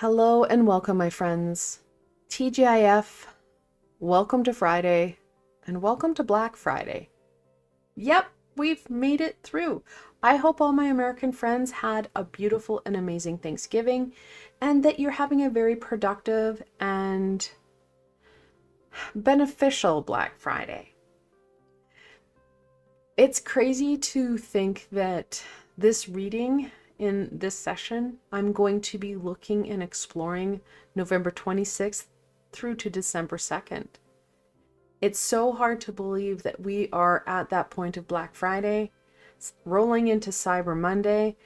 Hello and welcome, my friends. TGIF, welcome to Friday, and welcome to Black Friday. Yep, we've made it through. I hope all my American friends had a beautiful and amazing Thanksgiving, and that you're having a very productive and beneficial Black Friday. It's crazy to think that this reading in this session, I'm going to be looking and exploring November 26th through to December 2nd. It's so hard to believe that we are at that point of Black Friday, rolling into Cyber Monday,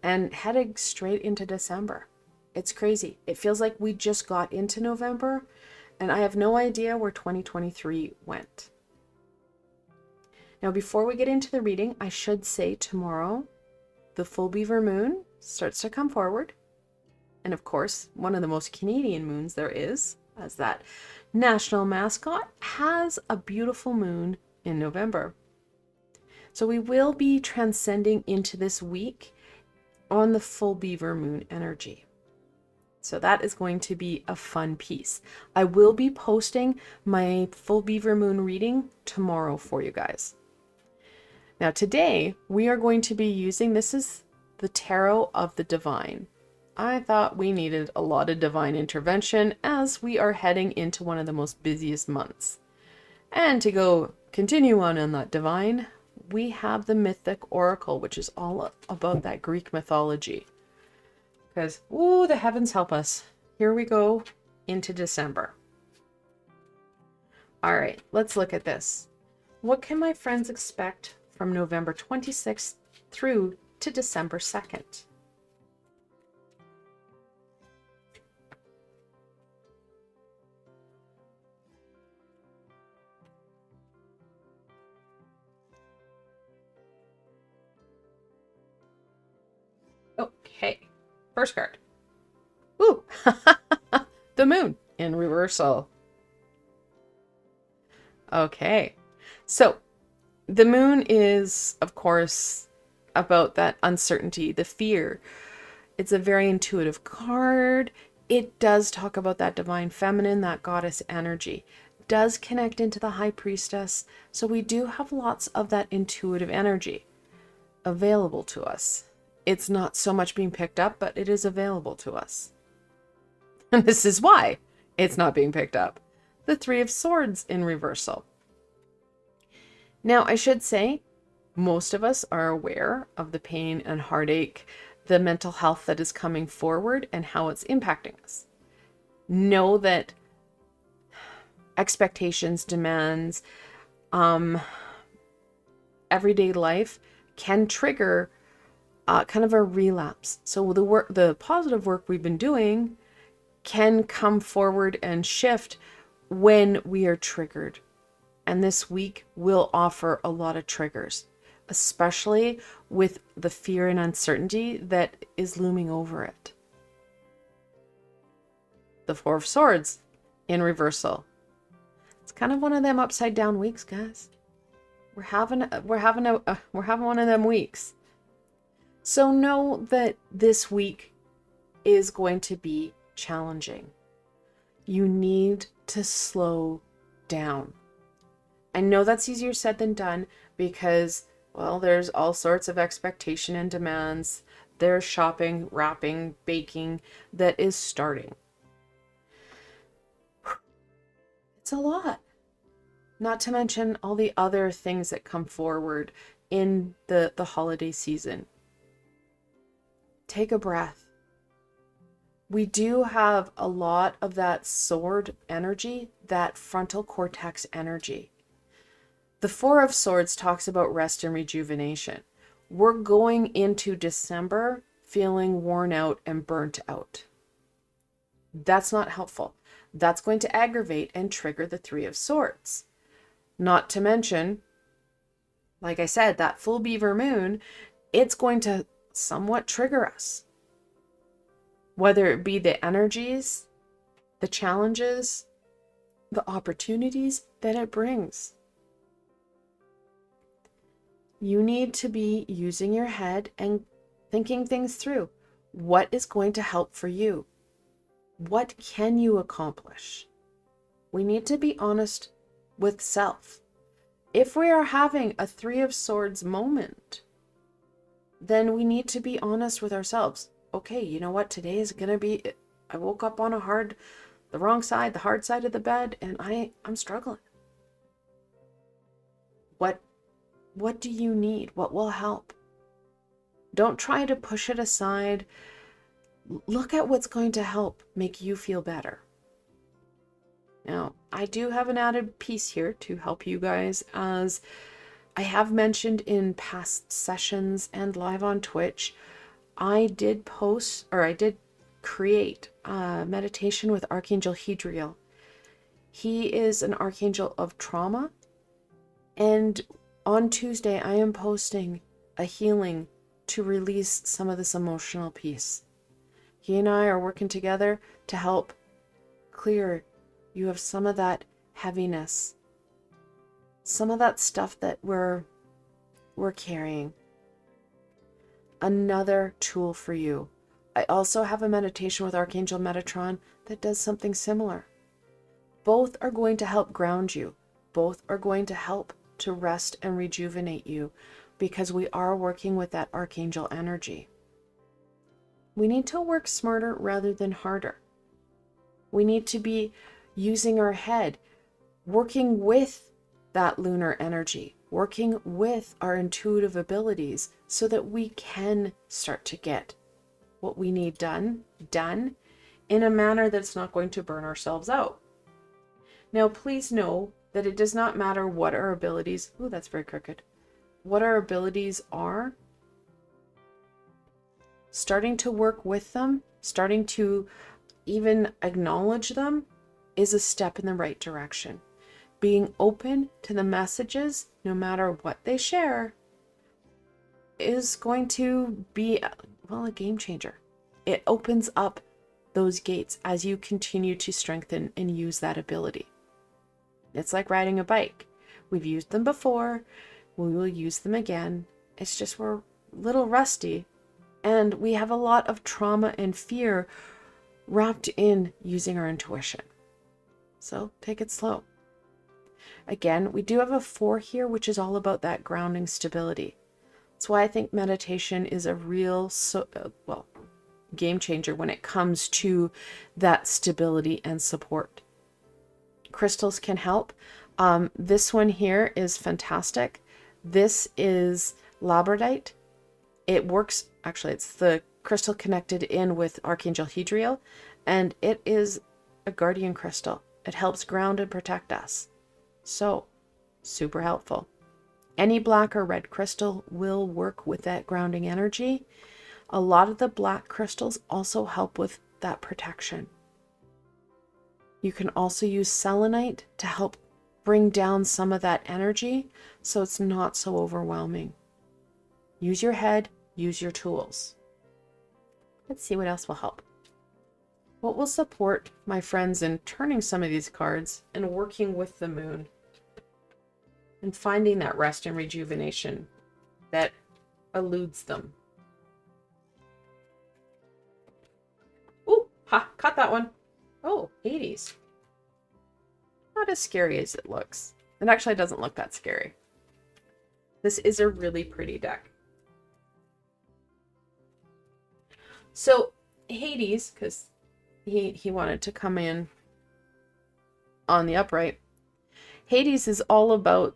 and heading straight into December. It's crazy. It feels like we just got into November, and I have no idea where 2023 went. Now, before we get into the reading, I should say tomorrow, the full beaver moon starts to come forward. And of course, one of the most Canadian moons there is, as that national mascot, has a beautiful moon in November. So we will be transcending into this week on the full beaver moon energy. So that is going to be a fun piece. I will be posting my full beaver moon reading tomorrow for you guys. Now today we are going to be using, this is the Tarot of the Divine. I thought we needed a lot of divine intervention as we are heading into one of the most busiest months. And to continue on in that divine, we have the Mythic Oracle, which is all about that Greek mythology. Because, ooh, the heavens help us. Here we go into December. All right, let's look at this. What can my friends expect from November 26th through to December 2nd? Okay, first card. Ooh, the moon in reversal. Okay, so the moon is, of course, about that uncertainty, the fear. It's a very intuitive card. It does talk about that divine feminine, that goddess energy. It does connect into the high priestess. So we do have lots of that intuitive energy available to us. It's not so much being picked up, but it is available to us. And this is why it's not being picked up. The Three of Swords in reversal. Now, I should say, most of us are aware of the pain and heartache, the mental health that is coming forward and how it's impacting us. Know that expectations, demands, everyday life can trigger kind of a relapse. So the positive work we've been doing can come forward and shift when we are triggered. And this week will offer a lot of triggers, especially with the fear and uncertainty that is looming over it. The Four of Swords in reversal. It's kind of one of them upside down weeks, guys. We're having one of them weeks. So know that this week is going to be challenging. You need to slow down. I know that's easier said than done because, well, there's all sorts of expectation and demands. There's shopping, wrapping, baking that is starting. It's a lot. Not to mention all the other things that come forward in the holiday season. Take a breath. We do have a lot of that sword energy, that frontal cortex energy. The Four of Swords talks about rest and rejuvenation. We're going into December feeling worn out and burnt out. That's not helpful. That's going to aggravate and trigger the Three of Swords. Not to mention, like I said, that full beaver moon, it's going to somewhat trigger us. Whether it be the energies, the challenges, the opportunities that it brings. You need to be using your head and thinking things through. What is going to help for you? What can you accomplish? We need to be honest with self. If we are having a Three of Swords moment, then we need to be honest with ourselves. Okay, you know what? Today is going to be, I woke up on the hard side of the bed, and I'm struggling. What do you need? What will help? Don't try to push it aside. Look at what's going to help make you feel better. Now, I do have an added piece here to help you guys, as I have mentioned in past sessions and live on Twitch. I did create a meditation with Archangel Hidriel. He is an archangel of trauma, and on Tuesday I am posting a healing to release some of this emotional piece. He and I are working together to help clear you of some of that heaviness, some of that stuff that we're carrying. Another tool for you. I also have a meditation with Archangel Metatron that does something similar. Both are going to help ground you. Both are going to help to rest and rejuvenate you, because we are working with that archangel energy. We need to work smarter rather than harder. We need to be using our head, working with that lunar energy, working with our intuitive abilities, so that we can start to get what we need done in a manner that's not going to burn ourselves out. Now, please know that it does not matter what our abilities, that's very crooked, what our abilities are. Starting to work with them, starting to even acknowledge them, is a step in the right direction. Being open to the messages, no matter what they share, is going to be, a game changer. It opens up those gates as you continue to strengthen and use that ability. It's like riding a bike. We've used them before. We will use them again. It's just we're a little rusty, and we have a lot of trauma and fear wrapped in using our intuition. So take it slow. Again, we do have a 4 here, which is all about that grounding stability. That's why I think meditation is a real game changer when it comes to that stability and support. Crystals can help. This one here is fantastic. This is labradorite. It works, actually, it's the crystal connected in with Archangel Hidriel, and it is a guardian crystal. It helps ground and protect us. So, super helpful. Any black or red crystal will work with that grounding energy. A lot of the black crystals also help with that protection. You can also use selenite to help bring down some of that energy so it's not so overwhelming. Use your head, use your tools. Let's see what else will help. What will support my friends in turning some of these cards and working with the moon and finding that rest and rejuvenation that eludes them. Ooh, caught that one. Oh, Hades. Not as scary as it looks. It actually doesn't look that scary. This is a really pretty deck. So Hades, because he wanted to come in on the upright. Hades is all about,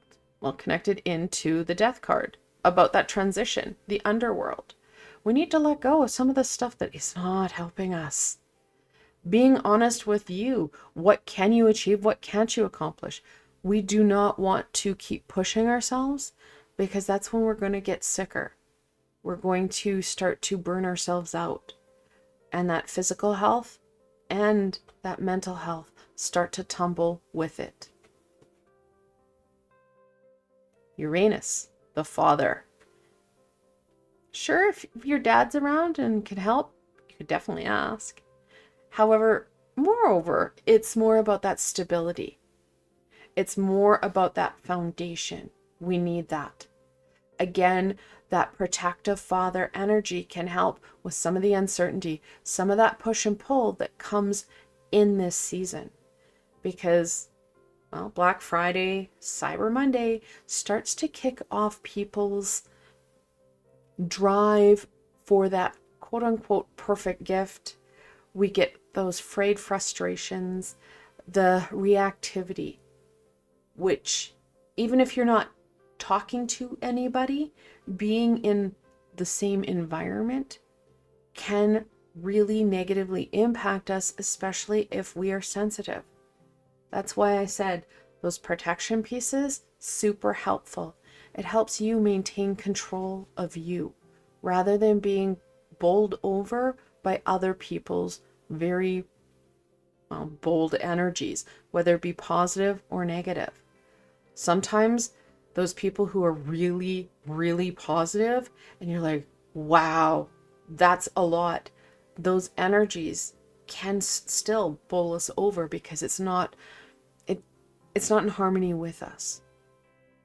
connected into the death card, about that transition, the underworld. We need to let go of some of the stuff that is not helping us. Being honest with you. What can you achieve? What can't you accomplish? We do not want to keep pushing ourselves, because that's when we're going to get sicker. We're going to start to burn ourselves out. And that physical health and that mental health start to tumble with it. Uranus, the father. Sure, if your dad's around and can help, you could definitely ask. However, moreover, it's more about that stability. It's more about that foundation. We need that. Again, That protective father energy can help with some of the uncertainty, some of that push and pull that comes in this season. Because, well, Black Friday, Cyber Monday starts to kick off people's drive for that quote unquote perfect gift. We get those frayed frustrations, the reactivity, which even if you're not talking to anybody, being in the same environment can really negatively impact us, especially if we are sensitive. That's why I said those protection pieces, super helpful. It helps you maintain control of you rather than being bowled over by other people's very bold energies, whether it be positive or negative. Sometimes those people who are really, really positive and you're like, wow, that's a lot. Those energies can still bowl us over because it's not in harmony with us.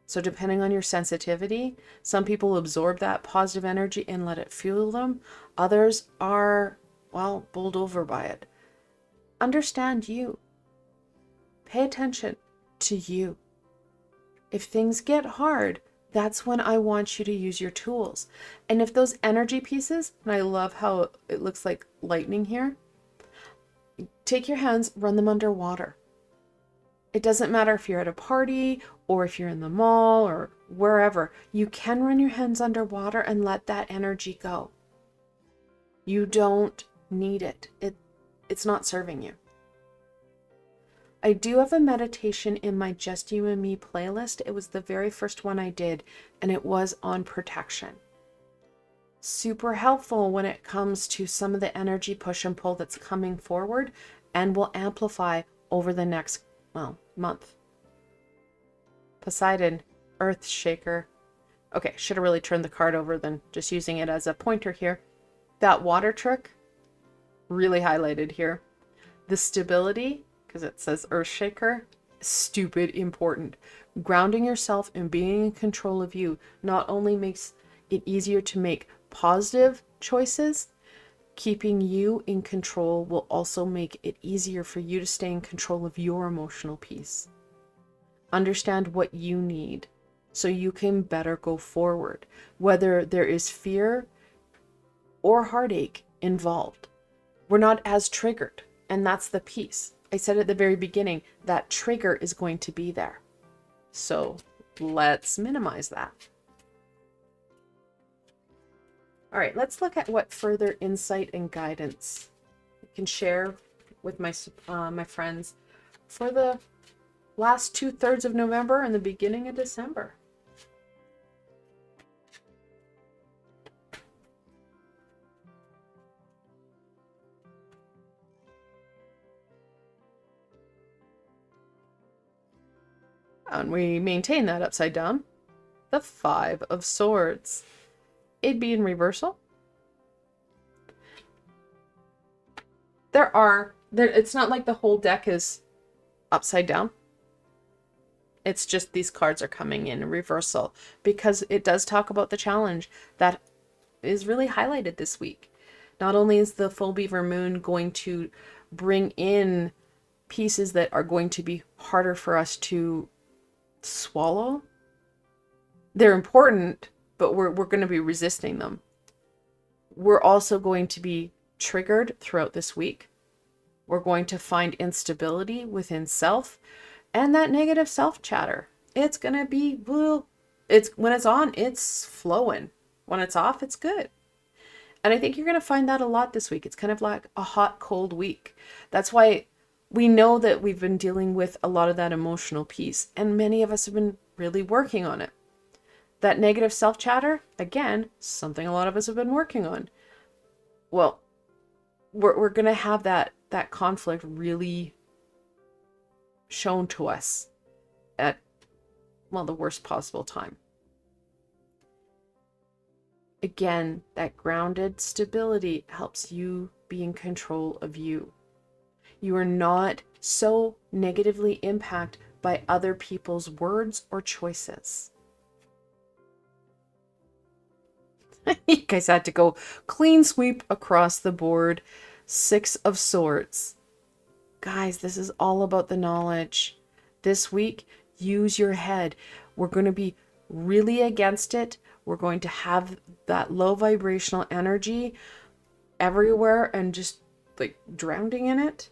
So depending on your sensitivity, some people absorb that positive energy and let it fuel them. Others are, well, bowled over by it. Understand you. Pay attention to you. If things get hard, that's when I want you to use your tools. And if those energy pieces, and I love how it looks like lightning here, take your hands, run them underwater. It doesn't matter if you're at a party or if you're in the mall or wherever. You can run your hands underwater and let that energy go. You don't need it. It's not serving you. I do have a meditation in my Just You and Me playlist. It was the very first one I did, and it was on protection. Super helpful when it comes to some of the energy push and pull that's coming forward and will amplify over the next, month. Poseidon, Earth Shaker. Okay, should have really turned the card over than just using it as a pointer here. That water trick, really highlighted here. The stability, because it says Earth Shaker, stupid important. Grounding yourself and being in control of you not only makes it easier to make positive choices, keeping you in control will also make it easier for you to stay in control of your emotional piece. Understand what you need so you can better go forward, whether there is fear or heartache involved. We're not as triggered, and that's the piece. I said at the very beginning, that trigger is going to be there. So let's minimize that. All right, let's look at what further insight and guidance I can share with my friends for the last 2/3 of November and the beginning of December. And we maintain that upside down. The Five of Swords. It'd be in reversal. It's not like the whole deck is upside down. It's just these cards are coming in reversal because it does talk about the challenge that is really highlighted this week. Not only is the full beaver moon going to bring in pieces that are going to be harder for us to swallow. They're important, but we're going to be resisting them. We're also going to be triggered throughout this week. We're going to find instability within self and that negative self chatter. It's going to be, when it's on, it's flowing. When it's off, it's good. And I think you're going to find that a lot this week. It's kind of like a hot, cold week. That's why we know that we've been dealing with a lot of that emotional piece, and many of us have been really working on it. That negative self-chatter, again, something a lot of us have been working on. Well, we're going to have that conflict really shown to us at, the worst possible time. Again, that grounded stability helps you be in control of you. You are not so negatively impacted by other people's words or choices. You guys had to go clean sweep across the board. 6 of Swords. Guys, this is all about the knowledge. This week, use your head. We're going to be really against it. We're going to have that low vibrational energy everywhere and just like drowning in it.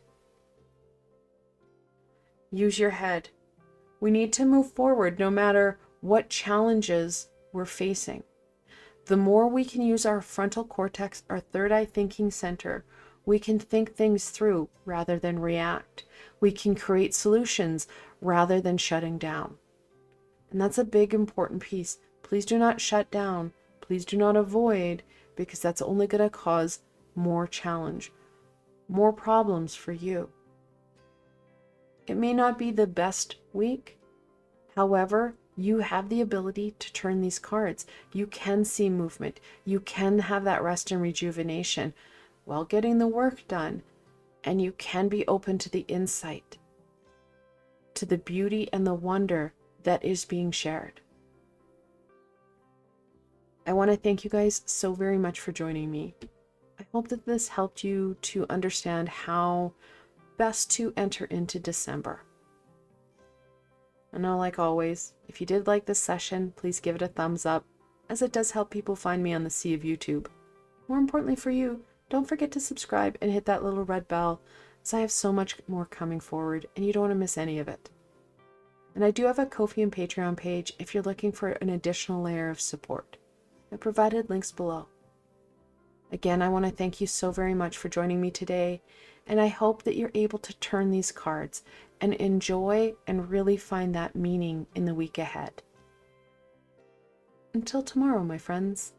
Use your head. We need to move forward no matter what challenges we're facing. The more we can use our frontal cortex, our third eye thinking center, we can think things through rather than react. We can create solutions rather than shutting down. And that's a big important piece. Please do not shut down. Please do not avoid, because that's only going to cause more challenge, more problems for you. It may not be the best week. However, you have the ability to turn these cards. You can see movement. You can have that rest and rejuvenation while getting the work done. And you can be open to the insight, to the beauty and the wonder that is being shared. I want to thank you guys so very much for joining me. I hope that this helped you to understand how best to enter into December. And now, like always, if you did like this session, please give it a thumbs up, as it does help people find me on the sea of YouTube. More importantly for you, don't forget to subscribe and hit that little red bell, as I have so much more coming forward and you don't want to miss any of it. And I do have a Ko-fi and Patreon page if you're looking for an additional layer of support. I provided links below. Again, I want to thank you so very much for joining me today, and I hope that you're able to turn these cards and enjoy and really find that meaning in the week ahead. Until tomorrow, my friends.